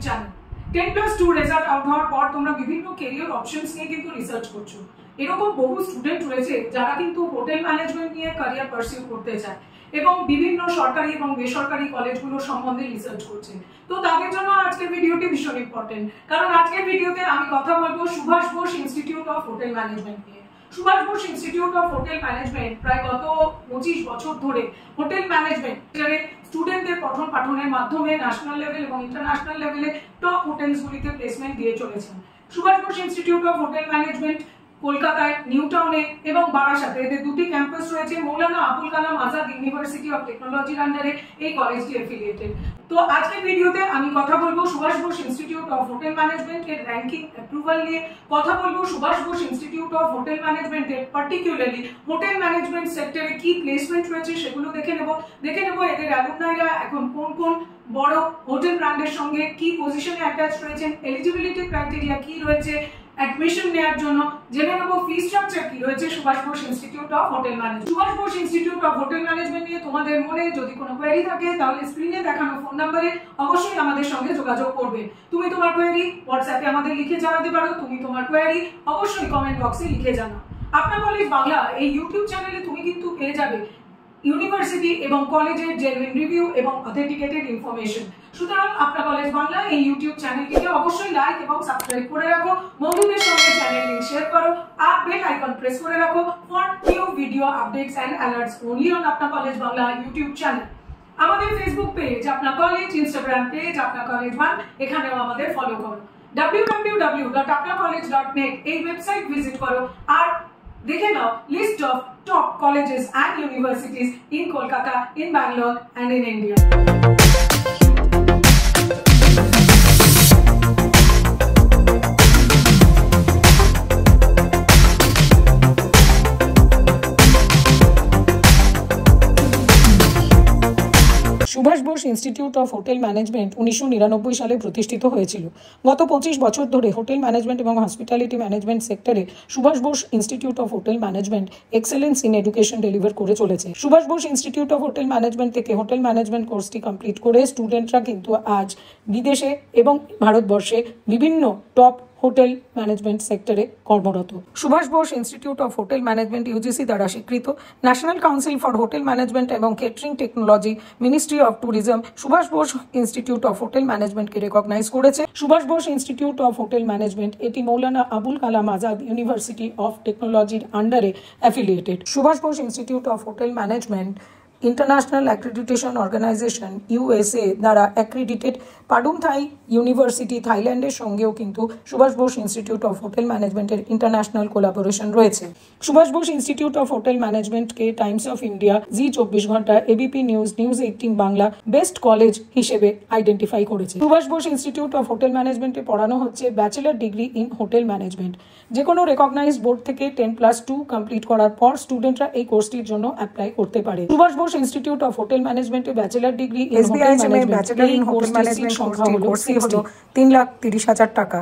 Channel. 10+2 result out হওয়ার পর তোমরা বিভিন্ন ক্যারিয়ার অপশনস নিয়ে কিন্তু রিসার্চ করছো। এরকম বহু স্টুডেন্ট রয়েছে যারা কিন্তু হোটেল ম্যানেজমেন্ট নিয়ে ক্যারিয়ার পারসিউ করতে চায় এবং বিভিন্ন সরকারি এবং বেসরকারি কলেজগুলো সম্বন্ধে রিসার্চ করছে। তো তাদের জন্য আজকের ভিডিওটি ভীষণ ইম্পর্টেন্ট, কারণ আজকের ভিডিওতে আমি কথা বলবো Subhash Bose institute of hotel management নিয়ে। Subhash Bose institute of hotel management প্রায় গত 25 বছর ধরে হোটেল ম্যানেজমেন্ট স্টুডেন্টদের পঠন পাঠনের মাধ্যমে ন্যাশনাল লেভেল এবং ইন্টারন্যাশনাল লেভেলে টপ হোটেলসগুলিতে প্লেসমেন্ট দিয়ে চলেছেন। Subhas Bose institute of hotel Management কলকাতায়, নিউ টাউনে এবং বারাসাতে এদের দুটি ক্যাম্পাস রয়েছে। মৌলানা আবুল কালাম আজাদ ইউনিভার্সিটি অফ টেকনোলজির আন্ডারে এই কলেজটি অ্যাফিলিয়েটেড। তো আজকের ভিডিওতে আমি কথা বলবো Subhash Bose institute of hotel Management এর র্যাঙ্কিং অ্যাপ্রুভাল নিয়ে, কথা বলবো Subhash Bose institute of hotel Management এর পার্টিকুলারলি হোটেল ম্যানেজমেন্ট সেক্টরে কি প্লেসমেন্ট রয়েছে সেগুলো দেখে নেব এদের অ্যালুমনাইরা এখন কোন কোন বড় হোটেল ব্র্যান্ডের সঙ্গে কি পজিশনে অ্যাটাচ রয়েছেন, এলিজিবিলিটি ক্রাইটেরিয়া কি রয়েছে অ্যাডমিশন নেওয়ার জন্য, জেনে নেব ফি স্ট্রাকচার কি রয়েছে Subhash Bose institute of hotel Management. Subhas Bose institute of hotel management নিয়ে তোমাদের মনে যদি কোনো কোয়েরি থাকে তাহলে স্ক্রিনে দেখানো ফোন নাম্বারে অবশ্যই আমাদের সঙ্গে যোগাযোগ করবে। তুমি তোমার কোয়েরি হোয়াটসঅ্যাপে আমাদের লিখে জানাতে পারো, তুমি তোমার কোয়েরি অবশ্যই কমেন্ট বক্সে লিখে জানাও। আপনার কলেজ বাংলা এই ইউটিউব চ্যানেলে তুমি কিন্তু পেয়ে যাবে ইউনিভার্সিটি এবং কলেজের জেনুইন রিভিউ এবং অথেন্টিকেটেড ইনফরমেশন। সুতরাং আপনার কলেজ বাংলা এই ইউটিউব চ্যানেলটিকে অবশ্যই লাইক এবং সাবস্ক্রাইব করে রাখো, বন্ধুদের সঙ্গে চ্যানেল লিংক শেয়ার করো, আর বেল আইকন প্রেস করে রাখো for new video updates and alerts only on Apnar College Bangla YouTube channel. আমাদের Facebook page Apnar College, Instagram page Apnar College one, এখানেও আমাদের ফলো করো। www.apnacollege.net এই ওয়েবসাইট ভিজিট করো আর দেখে নাও list of top colleges and universities in Kolkata, in Bangalore and in India. Subhas Bose institute of hotel Management 1999 সালে প্রতিষ্ঠিত হয়েছিল। গত 25 বছর ধরে হোটেল ম্যানেজমেন্ট এবং হসপিটালিটি ম্যানেজমেন্ট সেক্টরে Subhas Bose institute of hotel Management excellence in education deliver করে চলেছে। Subhas Bose institute of hotel Management থেকে হোটেল ম্যানেজমেন্ট কোর্সটি কমপ্লিট করে স্টুডেন্টরা কিন্তু আজ বিদেশে এবং ভারতবর্ষে বিভিন্ন টপ হোটেল ম্যানেজমেন্ট সেক্টরে কর্মরত। Subhash Bose institute of hotel management UGC দ্বারা স্বীকৃত, national council for hotel management এবং catering technology, ministry of tourism Subhash Bose institute of hotel ম্যানেজমেন্টকে রেকগনাইজ করেছে। Subhash Bose institute of hotel management এটি মৌলানা আবুল কালাম আজাদ ইউনিভার্সিটি অফ টেকনোলজির আন্ডারে affiliated. Subhash Bose institute of hotel management international accreditation organisation USA দ্বারা accredited. Pathum Thai university থাইল্যান্ডের সঙ্গেও কিন্তু Subhash Bose institute of hotel ম্যানেজমেন্টের ইন্টারন্যাশনাল কোলাবোরেশন রয়েছে। Subhash Bose institute of hotel ম্যানেজমেন্টকে Times of India, Zee 24 Ghanta, ABP news, news 18 Bangla best college হিসেবে আইডেন্টিফাই করেছে। Subhash Bose institute of hotel ম্যানেজমেন্টে পড়ানো হচ্ছে bachelor degree in hotel management. যে কোনো রেকগনাইজড বোর্ড থেকে 10+2 কমপ্লিট করার পর স্টুডেন্টরা এই কোর্সটির জন্য অ্যাপ্লাই করতে পারে। Subhash Bose institute of hotel ম্যানেজমেন্টে bachelor degree in hotel management সংখ্যা হলো 3,30,000 টাকা।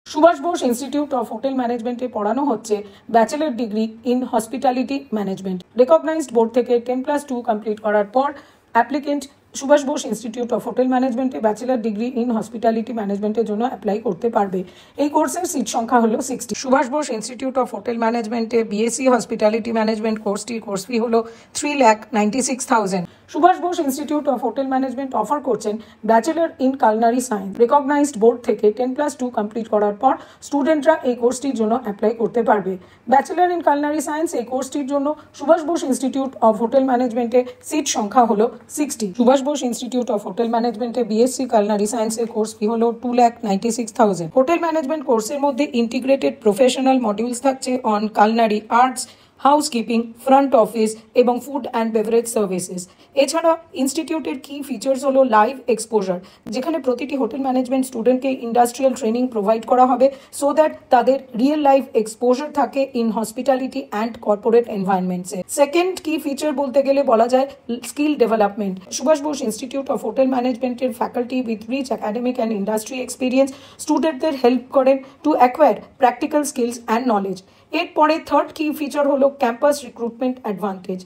Subhash Bose institute of hotel ম্যানেজমেন্টে পড়ানো হচ্ছে bachelor degree in hospitality management. Recognised board থেকে 10+2 কমপ্লিট করার পর applicant Subhash Bose institute of hotel ম্যানেজমেন্টে ব্যাচেলর ডিগ্রি ইন হসপিটালিটি ম্যানেজমেন্টের জন্য অ্যাপ্লাই করতে পারবে। এই কোর্সের সিট সংখ্যা হলো 60। Subhash Bose institute of hotel ম্যানেজমেন্টে বিএসসি হসপিটালিটি ম্যানেজমেন্ট কোর্সটির কোর্স ফি হলো 3,96,000। Subhash Bose institute of hotel management offer করছেন bachelor in culinary science. Recognised board থেকে 10+2 কমপ্লিট করার পর স্টুডেন্টরা এই কোর্সটির জন্য অ্যাপ্লাই করতে পারবে। ব্যাচেলর ইন কালনারি সায়েন্স এই কোর্সটির জন্য Subhash Bose institute of hotel ম্যানেজমেন্টে সিট সংখ্যা হলো 60। Subhash Bose institute of hotel ম্যানেজমেন্টে বিএসসি কালনারি সায়েন্সের কোর্স ফি হলো 2,96,000। হোটেল ম্যানেজমেন্ট কোর্সের মধ্যে ইন্টিগ্রেটেড প্রফেশনাল মডিউলস থাকছে on culinary arts, housekeeping, front office এবং ফুড অ্যান্ড বেভারেজ সার্ভিসেস। এছাড়া ইনস্টিটিউটের কি ফিচার্স হলো লাইভ এক্সপোজার, যেখানে প্রতিটি হোটেল ম্যানেজমেন্ট স্টুডেন্টকে ইন্ডাস্ট্রিয়াল ট্রেনিং প্রোভাইড করা হবে সো দ্যাট তাদের রিয়েল লাইফ এক্সপোজার থাকে ইন হসপিটালিটি অ্যান্ড কর্পোরেট এনভায়রনমেন্টসে। সেকেন্ড কি ফিচার বলতে গেলে বলা যায় skill development. Subhash Bose institute of hotel ম্যানেজমেন্টের faculty with rich academic and industry experience স্টুডেন্টদের হেল্প করেন to acquire practical skills and knowledge. এরপরে থার্ড কি ফিচার হলো campus recruitment advantage.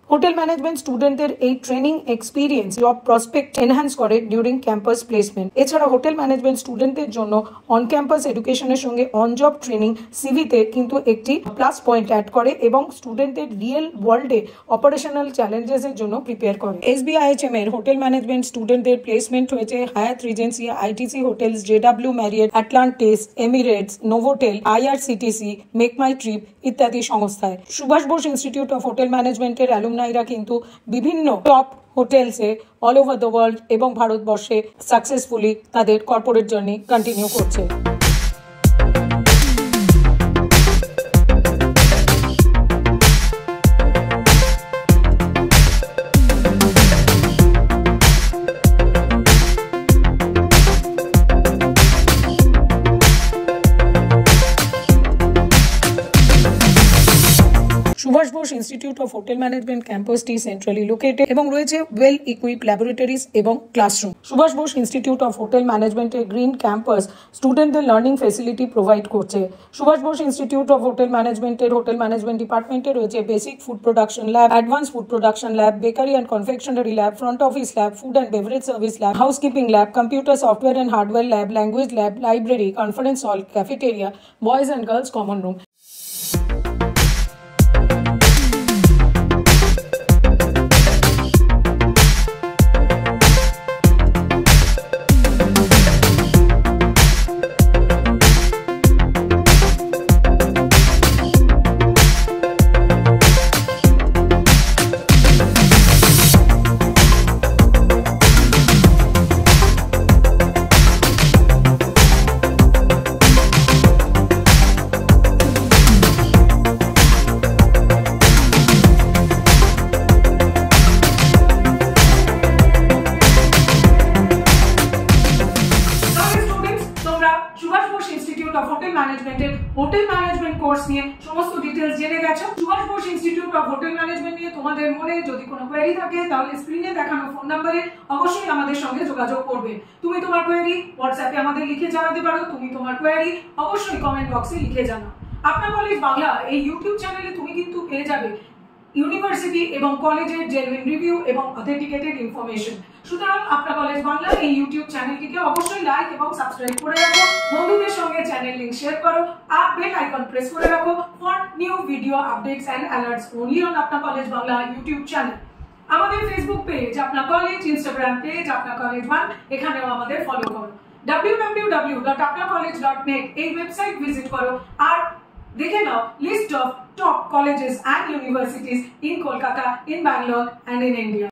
Hotel management স্টুডেন্টদের এই training experience job prospect enhance করে during campus placement. এছাড়া hotel management স্টুডেন্টদের জন্য অন ক্যাম্পাস এডুকেশনের সঙ্গে অন জব ট্রেনিং সিভিতে কিন্তু একটি প্লাস পয়েন্ট অ্যাড করে এবং স্টুডেন্টদের রিয়েল ওয়ার্ল্ডে অপারেশনাল চ্যালেঞ্জেসের জন্য প্রিপেয়ার করে। SBIHM এর হোটেল ম্যানেজমেন্ট স্টুডেন্টদের প্লেসমেন্ট হয়েছে Hyatt Regency, ITC hotels, JW Marriott, Atlantis, Emirates, Novotel, IRCTC, make my trip ইত্যাদি সংস্থায়। Subhash Bose institute of hotel ম্যানেজমেন্টের অ্যালুমনাইরা কিন্তু বিভিন্ন টপ হোটেলসে অল ওভার দ্য ওয়ার্ল্ড এবং ভারতবর্ষে সাকসেসফুলি তাদের কর্পোরেট জার্নি কন্টিনিউ করছে। Subhash Bose institute of hotel management ক্যাম্পাসটি সেন্ট্রালি লোকেটেড এবং রয়েছে ওয়েল ইকুইপড ল্যাবরেটরিজ এবং classroom. Subhash Bose institute of hotel ম্যানেজমেন্টের গ্রিন ক্যাম্পাস স্টুডেন্টদের লার্নিং ফেসিলিটি প্রোভাইড করছে। Subhash Bose institute of hotel ম্যানেজমেন্টের হোটেল ম্যানেজমেন্ট ডিপার্টমেন্টে রয়েছে basic food production lab, advance food production lab, bakery and confectionery lab, front office lab, food and beverage service lab, housekeeping lab, computer software and hardware lab, language lab, library, conference hall, cafeteria, boys and girls common room. Subhas Bose institute of hotel ম্যানেজমেন্টের hotel management course নিয়ে সমস্ত details জেনে গেছো। Subhas Bose institute of hotel management নিয়ে তোমাদের মনে যদি কোনো কোয়েরি থাকে তাহলে স্ক্রিনে দেখানো ফোন নাম্বারে অবশ্যই আমাদের সঙ্গে যোগাযোগ করবে। তুমি তোমার কোয়েরি হোয়াটসঅ্যাপে আমাদের লিখে জানাতে পারো, তুমি তোমার কোয়েরি অবশ্যই কমেন্ট বক্সে লিখে জানাও। আপনার কলেজ বাংলা এই ইউটিউব চ্যানেলে তুমি কিন্তু পেয়ে যাবে ইউনিভার্সিটি এবং কলেজের জেনুইন রিভিউ এবং অথেন্টিকেটেড ইনফরমেশন। সুতরাং আপনার কলেজ বাংলা এই ইউটিউব চ্যানেলটিকে অবশ্যই লাইক এবং সাবস্ক্রাইব করে রাখো, বন্ধুদের সঙ্গে চ্যানেল লিংক শেয়ার করো আর বেল আইকন প্রেস করে রাখো for new video updates and alerts only on Apnar College Bangla YouTube channel. আমাদের Facebook page Apnar College, Instagram page Apnar College one, এখানেও আমাদের ফলো করো। www.apnacollege.net এই ওয়েবসাইট ভিজিট করো আর দেখে নাও list of top colleges and universities in Kolkata, in Bangalore and in India.